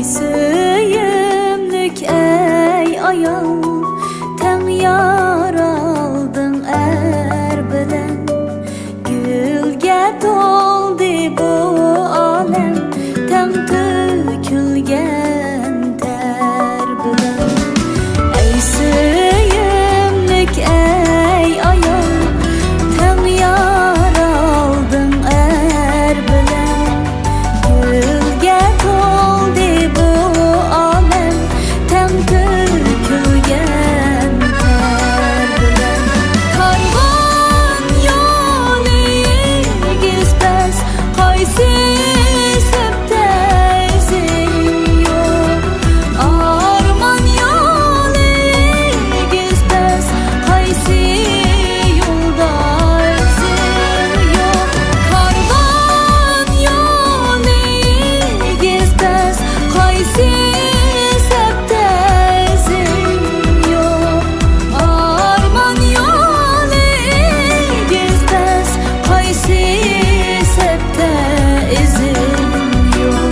söyümlük ey ayal, tem yar aldın er bilen. Gülge doldu bu alem, tem tökülgen ter bilen. Ey söyümlük ey ayal, tem yar aldın er bilen. Gülge doldu bu alem, tem tökülgen ter bilen. Karvan yolu gizbez, qaysi septe izin yok. Arman yolu gizbez, qaysi yolda izin yok. Karvan yolu gizbez, qaysi septe izin yok. Arman yolu gizbez, qaysi septe izin yok.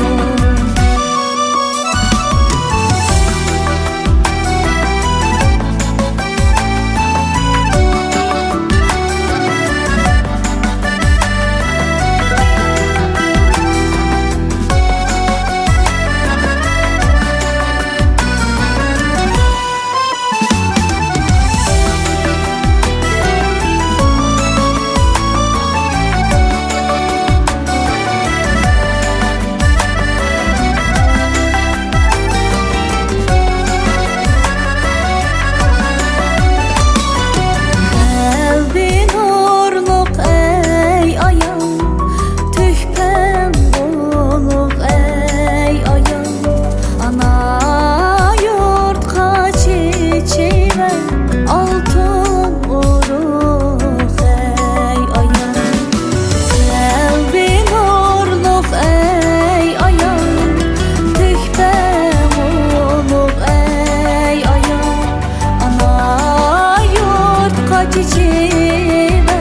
Kalbi nurluk ey ayal, tühpen buluk ey ayal. Ana yurtqa çiçeğe altın uruk ey ayal. Kalbi nurluk ey ayal, tühpen buluk ey ayal. Ana yurtqa çiçeğe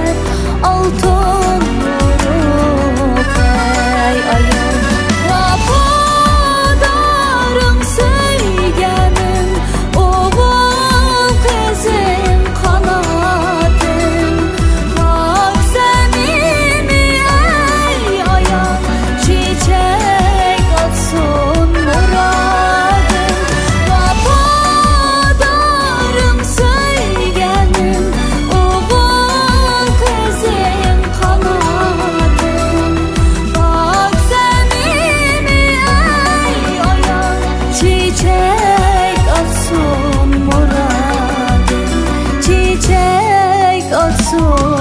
altın uruk ey ayal. Vafadarım söygenim, oğul kızım kanatım. Bak senimi ey ayal, çiçek açsın muradım. Vafadarım söygenim, oğul kızım kanatım. Bak senimi ey ayal, çiçek açsın muradım. Çiçek açsın